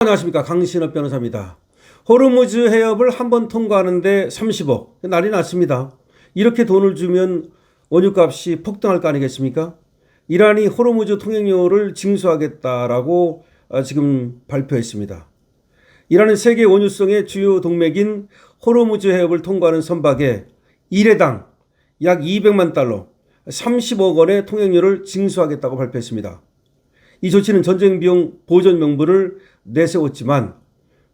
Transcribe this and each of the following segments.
안녕하십니까, 강신업 변호사입니다. 호르무즈 해협을 한 번 통과하는데 30억 난리 났습니다. 이렇게 돈을 주면 원유값이 폭등할 거 아니겠습니까? 이란이 호르무즈 통행료를 징수하겠다라고 지금 발표했습니다. 이란은 세계 원유성의 주요 동맥인 호르무즈 해협을 통과하는 선박에 일회당 약 200만 달러 30억 원의 통행료를 징수하겠다고 발표했습니다. 이 조치는 전쟁 비용 보전 명분을 내세웠지만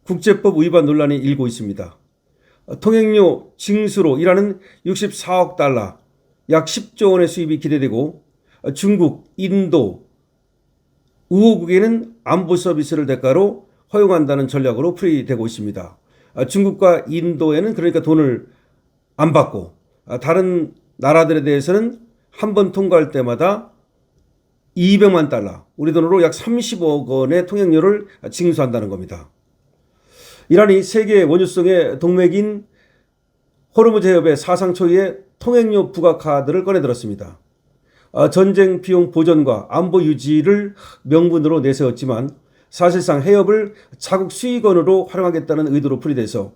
국제법 위반 논란이 일고 있습니다. 통행료 징수로 이란은 64억 달러, 약 10조 원의 수입이 기대되고 중국, 인도, 우호국에는 안보 서비스를 대가로 허용한다는 전략으로 풀이되고 있습니다. 중국과 인도에는 그러니까 돈을 안 받고 다른 나라들에 대해서는 한 번 통과할 때마다 200만 달러, 우리 돈으로 약 30억 원의 통행료를 징수한다는 겁니다. 이란이 세계 원유성의 동맥인 호르무즈 해협의 사상 초유의 통행료 부과 카드를 꺼내들었습니다. 전쟁 비용 보전과 안보 유지를 명분으로 내세웠지만 사실상 해협을 자국 수익원으로 활용하겠다는 의도로 풀이돼서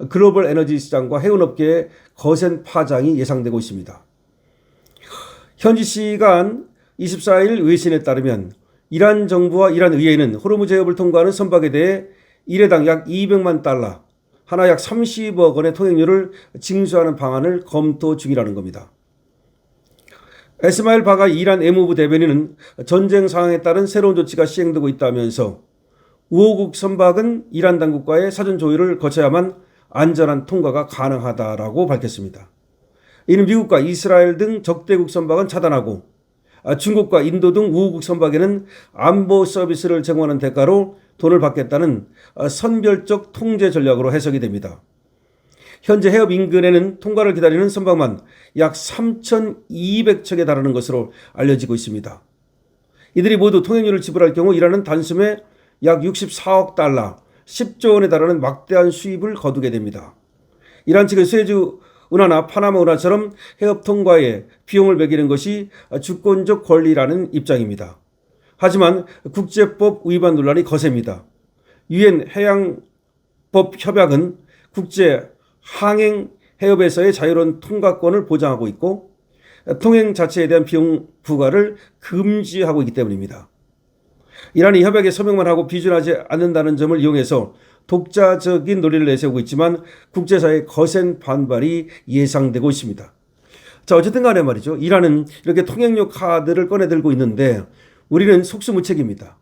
글로벌 에너지 시장과 해운업계의 거센 파장이 예상되고 있습니다. 현지 시간 24일 외신에 따르면 이란 정부와 이란 의회는 호르무즈 해협을 통과하는 선박에 대해 일회당 약 200만 달러, 하나 약 30억 원의 통행료를 징수하는 방안을 검토 중이라는 겁니다. 에스마일 바가이 이란 외무부 대변인은 전쟁 상황에 따른 새로운 조치가 시행되고 있다면서 우호국 선박은 이란 당국과의 사전 조율을 거쳐야만 안전한 통과가 가능하다라고 밝혔습니다. 이는 미국과 이스라엘 등 적대국 선박은 차단하고 중국과 인도 등 우호국 선박에는 안보 서비스를 제공하는 대가로 돈을 받겠다는 선별적 통제 전략으로 해석이 됩니다. 현재 해협 인근에는 통과를 기다리는 선박만 약 3,200척에 달하는 것으로 알려지고 있습니다. 이들이 모두 통행료를 지불할 경우 이란은 단숨에 약 64억 달러, 10조 원에 달하는 막대한 수입을 거두게 됩니다. 이란 측은 수에즈 운하나 파나마 운하처럼 해협 통과에 비용을 매기는 것이 주권적 권리라는 입장입니다. 하지만 국제법 위반 논란이 거셉니다. 유엔 해양법 협약은 국제 항행 해협에서의 자유로운 통과권을 보장하고 있고 통행 자체에 대한 비용 부과를 금지하고 있기 때문입니다. 이란이 협약에 서명만 하고 비준하지 않는다는 점을 이용해서 독자적인 논리를 내세우고 있지만 국제사회의 거센 반발이 예상되고 있습니다. 자, 어쨌든 간에 말이죠. 이란은 이렇게 통행료 카드를 꺼내들고 있는데 우리는 속수무책입니다.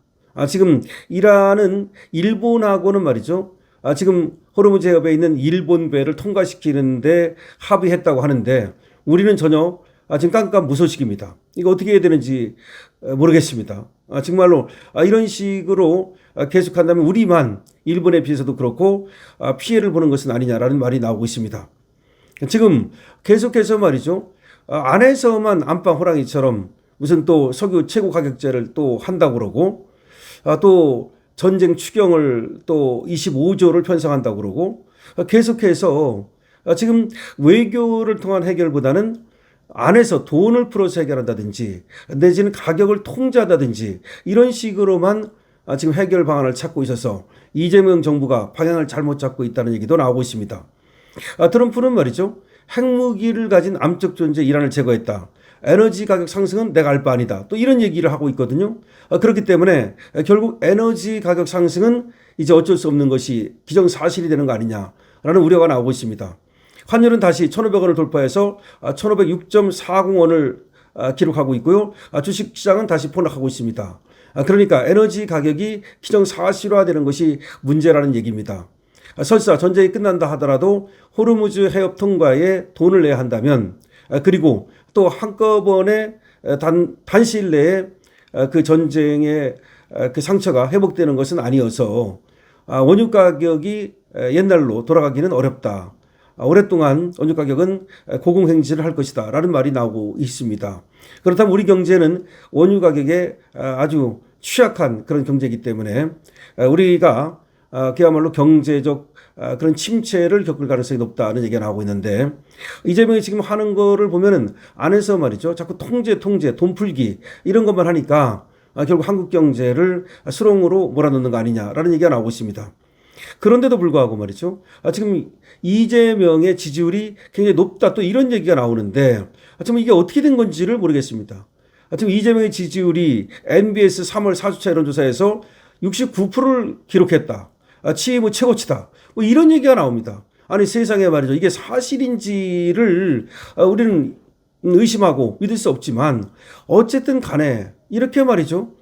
지금 이란은 일본하고는 말이죠. 지금 호르무즈 해협에 있는 일본 배를 통과시키는데 합의했다고 하는데 우리는 전혀 지금 깜깜무소식입니다. 이거 어떻게 해야 되는지 모르겠습니다. 정말로 이런 식으로 계속한다면 우리만 일본에 비해서도 그렇고 피해를 보는 것은 아니냐라는 말이 나오고 있습니다. 지금 계속해서 말이죠. 안에서만 안방 호랑이처럼 무슨 또 석유 최고 가격제를 또 한다고 그러고 또 전쟁 추경을 또 25조를 편성한다고 그러고 계속해서 지금 외교를 통한 해결보다는 안에서 돈을 풀어서 해결한다든지 내지는 가격을 통제한다든지 이런 식으로만 지금 해결 방안을 찾고 있어서 이재명 정부가 방향을 잘못 잡고 있다는 얘기도 나오고 있습니다. 트럼프는 말이죠. 핵무기를 가진 암적 존재 이란을 제거했다. 에너지 가격 상승은 내가 알 바 아니다. 또 이런 얘기를 하고 있거든요. 그렇기 때문에 결국 에너지 가격 상승은 이제 어쩔 수 없는 것이 기정사실이 되는 거 아니냐라는 우려가 나오고 있습니다. 환율은 다시 1,500원을 돌파해서 1,506.40원을 기록하고 있고요. 주식시장은 다시 폭락하고 있습니다. 그러니까 에너지 가격이 기정사실화되는 것이 문제라는 얘기입니다. 설사 전쟁이 끝난다 하더라도 호르무즈 해협 통과에 돈을 내야 한다면 그리고 또 한꺼번에 단시일 내에 그 전쟁의 그 상처가 회복되는 것은 아니어서 원유 가격이 옛날로 돌아가기는 어렵다. 오랫동안 원유 가격은 고공행진을 할 것이다 라는 말이 나오고 있습니다. 그렇다면 우리 경제는 원유 가격에 아주 취약한 그런 경제이기 때문에 우리가 그야말로 경제적 그런 침체를 겪을 가능성이 높다는 얘기가 나오고 있는데 이재명이 지금 하는 거를 보면은 안에서 말이죠. 자꾸 통제, 돈 풀기 이런 것만 하니까 결국 한국 경제를 수렁으로 몰아넣는 거 아니냐라는 얘기가 나오고 있습니다. 그런데도 불구하고 말이죠. 지금 이재명의 지지율이 굉장히 높다 또 이런 얘기가 나오는데 지금 이게 어떻게 된 건지를 모르겠습니다. 지금 이재명의 지지율이 MBS 3월 4주차 여론조사에서 69%를 기록했다. 취임 후 최고치다. 뭐 이런 얘기가 나옵니다. 아니 세상에 말이죠. 이게 사실인지를 우리는 의심하고 믿을 수 없지만 어쨌든 간에 이렇게 말이죠.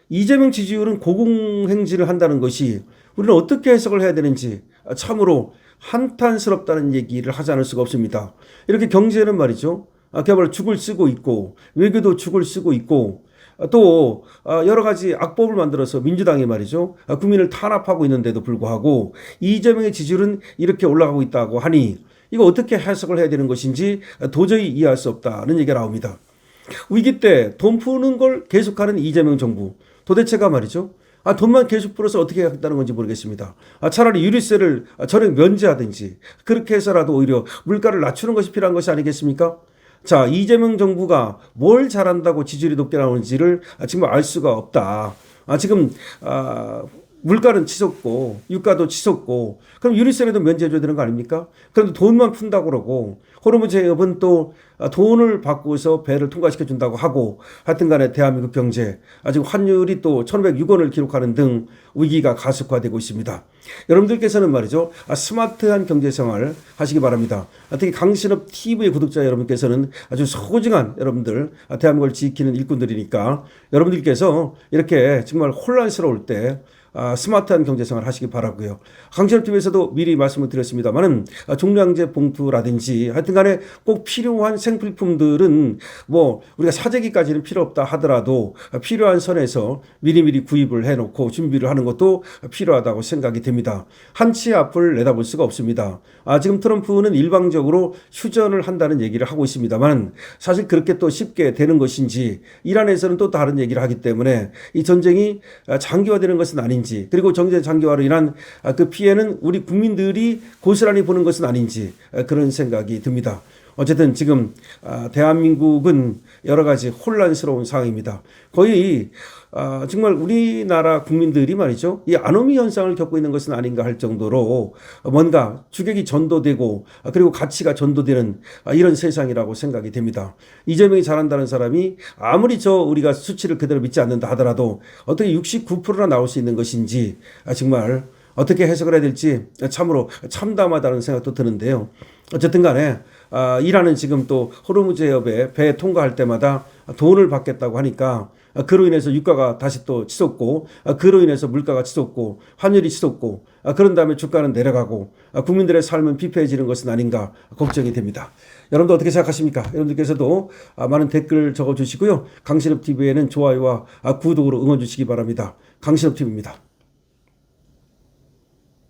이재명 지지율은 고공행진을 한다는 것이 우리는 어떻게 해석을 해야 되는지 참으로 한탄스럽다는 얘기를 하지 않을 수가 없습니다. 이렇게 경제는 말이죠. 개발 죽을 쓰고 있고 외교도 죽을 쓰고 있고 또 여러 가지 악법을 만들어서 민주당이 말이죠. 국민을 탄압하고 있는데도 불구하고 이재명의 지지율은 이렇게 올라가고 있다고 하니 이거 어떻게 해석을 해야 되는 것인지 도저히 이해할 수 없다는 얘기가 나옵니다. 위기 때 돈 푸는 걸 계속하는 이재명 정부 도대체가 말이죠. 돈만 계속 풀어서 어떻게 하겠다는 건지 모르겠습니다. 차라리 유류세를 전액 면제하든지 그렇게 해서라도 오히려 물가를 낮추는 것이 필요한 것이 아니겠습니까? 자, 이재명 정부가 뭘 잘한다고 지지율이 높게 나오는지를 지금 알 수가 없다. 지금 물가는 치솟고 유가도 치솟고 그럼 유류세라도 면제해줘야 되는 거 아닙니까? 그런데 돈만 푼다고 그러고 호르무즈해협은 또 돈을 받고서 배를 통과시켜 준다고 하고 하여튼 간에 대한민국 경제 지금 환율이 또 1,506원을 기록하는 등 위기가 가속화되고 있습니다. 여러분들께서는 말이죠. 스마트한 경제생활 하시기 바랍니다. 특히 강신업 TV의 구독자 여러분께서는 아주 소중한 여러분들 대한민국을 지키는 일꾼들이니까 여러분들께서 이렇게 정말 혼란스러울 때 스마트한 경제생활 하시기 바라고요. 강신업TV에서도 미리 말씀을 드렸습니다만은 종량제 봉투라든지 하여튼 간에 꼭 필요한 생필품들은 뭐 우리가 사재기까지는 필요 없다 하더라도 필요한 선에서 미리미리 구입을 해놓고 준비를 하는 것도 필요하다고 생각이 됩니다. 한치 앞을 내다볼 수가 없습니다. 지금 트럼프는 일방적으로 휴전을 한다는 얘기를 하고 있습니다만 사실 그렇게 또 쉽게 되는 것인지 이란에서는 또 다른 얘기를 하기 때문에 이 전쟁이 장기화되는 것은 아닌지 그리고 경제 장기화로 인한 그 피해는 우리 국민들이 고스란히 보는 것은 아닌지 그런 생각이 듭니다. 어쨌든 지금 대한민국은 여러 가지 혼란스러운 상황입니다. 거의 정말 우리나라 국민들이 말이죠. 이 아노미 현상을 겪고 있는 것은 아닌가 할 정도로 뭔가 주객이 전도되고 그리고 가치가 전도되는 이런 세상이라고 생각이 됩니다. 이재명이 잘한다는 사람이 아무리 우리가 수치를 그대로 믿지 않는다 하더라도 어떻게 69%나 나올 수 있는 것인지 정말 어떻게 해석을 해야 될지 참으로 참담하다는 생각도 드는데요. 어쨌든 간에 이란은 지금 또 호르무즈해협에 배 통과할 때마다 돈을 받겠다고 하니까 그로 인해서 유가가 다시 또 치솟고 그로 인해서 물가가 치솟고 환율이 치솟고 그런 다음에 주가는 내려가고 국민들의 삶은 피폐해지는 것은 아닌가 걱정이 됩니다. 여러분들 어떻게 생각하십니까? 여러분들께서도 많은 댓글 적어주시고요. 강신업TV에는 좋아요와 구독으로 응원 주시기 바랍니다. 강신업TV입니다.